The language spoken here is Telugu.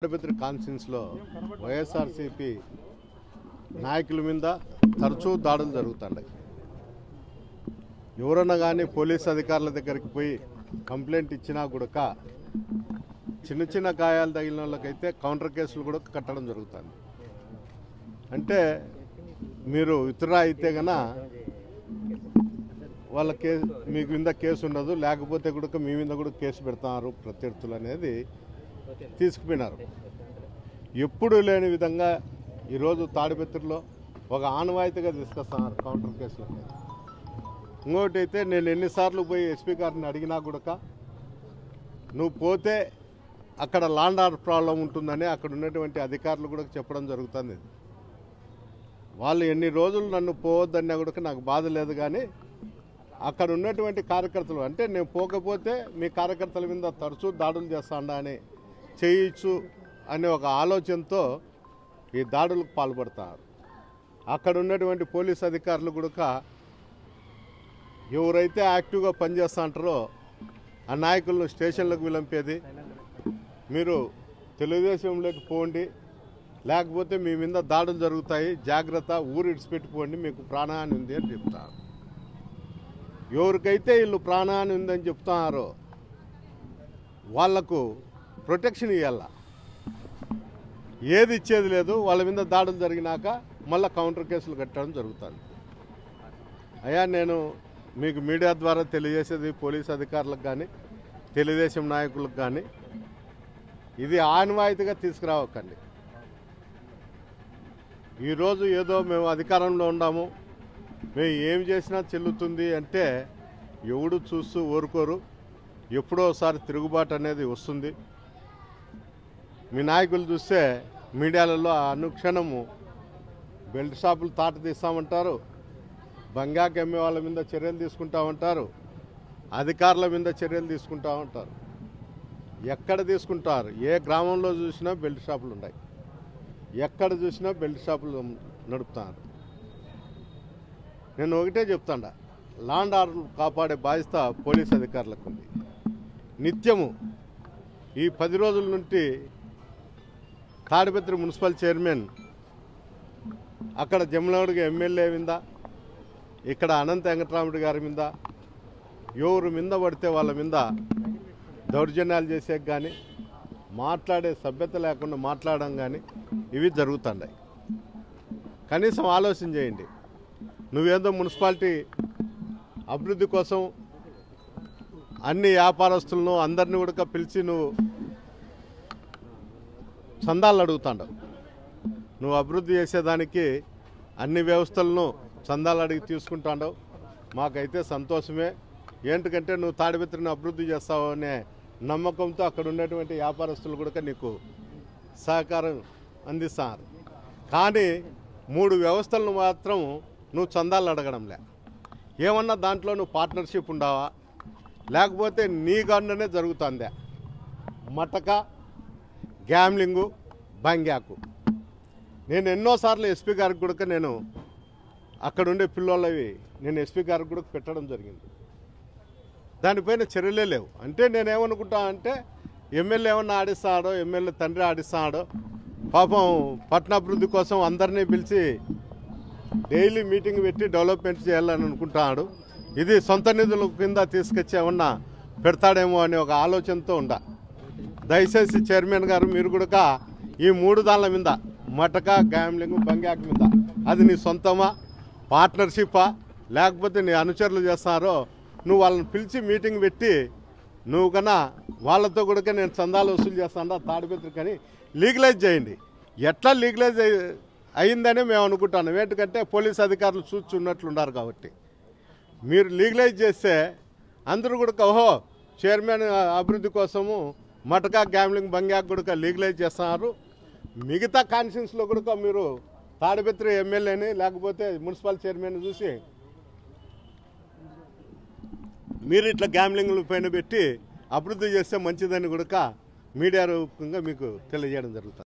తాడిపత్రి కాన్స్టిట్యున్సీలో వైఎస్ఆర్సీపీ నాయకుల మీద తరచూ దాడులు జరుగుతున్నాయి. ఎవరన్నా కానీ పోలీస్ అధికారుల దగ్గరికి పోయి కంప్లైంట్ ఇచ్చినా కూడా చిన్న చిన్న గాయాలు తగిలిన వాళ్ళకైతే కౌంటర్ కేసులు కూడా కట్టడం జరుగుతుంది. అంటే మీరు ఇతర అయితే గన వాళ్ళ మీకు మీద కేసు ఉండదు, లేకపోతే కూడా మీ మీద కూడా కేసు పెడతారు ప్రత్యర్థులు అనేది తీసుకుపోయినారు. ఎప్పుడు లేని విధంగా ఈరోజు తాడిపత్రిలో ఒక ఆనవాయితీగా తీసుకొస్తున్నారు కౌంటర్ కేసులు. ఇంకోటి అయితే నేను ఎన్నిసార్లు పోయి ఎస్పీ గారిని అడిగినా కూడా నువ్వు పోతే అక్కడ లాండ్ ఆర్డర్ ప్రాబ్లం ఉంటుందని అక్కడ ఉన్నటువంటి అధికారులు కూడా చెప్పడం జరుగుతుంది. వాళ్ళు ఎన్ని రోజులు నన్ను పోవద్దన్నా కూడా నాకు బాధ లేదు, కానీ అక్కడ ఉన్నటువంటి కార్యకర్తలు అంటే నేను పోకపోతే మీ కార్యకర్తల మీద తరచూ దాడులు చేస్తాడా అని చేయొచ్చు అనే ఒక ఆలోచనతో ఈ దాడులకు పాల్పడతారు. అక్కడ ఉన్నటువంటి పోలీస్ అధికారులు కూడా ఎవరైతే యాక్టివ్గా పనిచేస్తూ ఉంటారో ఆ నాయకులను స్టేషన్లకు విలంపేది, మీరు తెలుగుదేశంలోకి పోండి లేకపోతే మీ మీద దాడులు జరుగుతాయి, జాగ్రత్త, ఊరు ఇడిచిపెట్టిపోండి, మీకు ప్రాణహాని ఉంది అని చెప్తారు. ఎవరికైతే వీళ్ళు ప్రాణహాని ఉందని చెప్తున్నారో వాళ్లకు ప్రొటెక్షన్ ఇవ్వాల, ఏది ఇచ్చేది లేదు. వాళ్ళ మీద దాడులు జరిగినాక మళ్ళీ కౌంటర్ కేసులు కట్టడం జరుగుతుంది. అయ్యా, నేను మీకు మీడియా ద్వారా తెలియజేసేది పోలీస్ అధికారులకు కానీ తెలుగుదేశం నాయకులకు కానీ ఇది ఆనవాయితీగా తీసుకురావకండి. ఈరోజు ఏదో మేము అధికారంలో ఉన్నాము, మేము ఏం చేసినా చెల్లుతుంది అంటే ఎవడు చూస్తూ ఊరుకోరు. ఎప్పుడో ఒకసారి తిరుగుబాటు అనేది వస్తుంది. మీ నాయకులు చూస్తే మీడియాలలో అనుక్షణము బెల్ట్ షాపులు తాట తీస్తామంటారు, బంగాకు అమ్మే వాళ్ళ మీద చర్యలు తీసుకుంటామంటారు, అధికారుల మీద చర్యలు తీసుకుంటామంటారు. ఎక్కడ తీసుకుంటారు? ఏ గ్రామంలో చూసినా బెల్ట్ షాపులు ఉన్నాయి, ఎక్కడ చూసినా బెల్ట్ షాపులు నడుపుతున్నారు. నేను ఒకటే చెప్తాడా, లాండ్ ఆర్డర్ కాపాడే బాధ్యత పోలీస్ అధికారులకు ఉంది. నిత్యము ఈ 10 రోజుల నుండి తాడిపత్రి మున్సిపల్ చైర్మన్ అక్కడ జమలమడుగు ఎమ్మెల్యే మీద, ఇక్కడ అనంత వెంకటరాముడు గారి మీద, ఎవరు మీద పడితే వాళ్ళ మీద దౌర్జన్యాలు చేసే కానీ మాట్లాడే సభ్యత లేకుండా మాట్లాడడం కానీ ఇవి జరుగుతున్నాయి. కనీసం ఆలోచన చేయండి. నువ్వేదో మున్సిపాలిటీ అభివృద్ధి కోసం అన్ని వ్యాపారస్తులను అందరినీ కూడా పిలిచి నువ్వు చందాలు అడుగుతాండవు. నువ్వు అభివృద్ధి చేసేదానికి అన్ని వ్యవస్థలను చందాలు అడిగి తీసుకుంటాండవు. మాకైతే సంతోషమే. ఏంటంటే నువ్వు తాడిపత్రిని అభివృద్ధి చేస్తావు అనే నమ్మకంతో అక్కడ ఉన్నటువంటి వ్యాపారస్తులు కూడా నీకు సహకారం అందిస్తారు. కానీ 3 వ్యవస్థలను మాత్రం నువ్వు చందాలు అడగడంలే. ఏమన్నా దాంట్లో నువ్వు పార్ట్నర్షిప్ ఉండవా, లేకపోతే నీ గండనే జరుగుతుందా? మటక, గ్యామ్లింగు, బంగాకు. నేను ఎన్నోసార్లు ఎస్పీ గారికి కూడా నేను అక్కడుండే పిల్లలవి నేను ఎస్పీ గారికి కూడా పెట్టడం జరిగింది. దానిపైన చర్యలే లేవు. అంటే నేనేమనుకుంటా అంటే ఎమ్మెల్యే ఏమన్నా ఆడిస్తాడో, ఎమ్మెల్యే తండ్రి ఆడిస్తాడో, పాపం పట్టణాభివృద్ధి కోసం అందరినీ పిలిచి డైలీ మీటింగ్ పెట్టి డెవలప్మెంట్ చేయాలని అనుకుంటున్నాడు. ఇది సొంత నిధుల కింద తీసుకొచ్చి ఏమన్నా పెడతాడేమో అనే ఒక ఆలోచనతో దయచేసి చైర్మన్ గారు మీరు కూడా ఈ 3 దానిల మీద మటక, గ్యామ్లింగ్, బంగాక్ మీద అది నీ సొంతమా, పార్ట్నర్షిప్పా, లేకపోతే నీ అనుచరులు చేస్తున్నారో నువ్వు వాళ్ళని పిలిచి మీటింగ్ పెట్టి నువ్వు కన్నా వాళ్ళతో కూడా నేను చందాలు వసూలు చేస్తాను తాడిపత్రి కానీ లీగలైజ్ చేయండి. ఎట్లా లీగలైజ్ అయిందని మేము అనుకుంటాను. ఎందుకంటే పోలీస్ అధికారులు చూస్తున్నట్లున్నారు కాబట్టి మీరు లీగలైజ్ చేస్తే అందరూ కూడా ఓహో చైర్మన్ అభివృద్ధి కోసము మటకా, గ్యామ్లింగ్, బంగాక్ కూడా లీగలైజ్ చేస్తున్నారు. మిగతా కాన్స్టిట్యున్సీలో కూడా మీరు తాడిపత్రి ఎమ్మెల్యేని లేకపోతే మున్సిపల్ చైర్మన్ చూసి మీరు ఇట్లా గ్యామ్లింగ్ల పైన పెట్టి అభివృద్ధి చేస్తే మంచిదని కూడా మీడియా రూపంగా మీకు తెలియజేయడం జరుగుతుంది.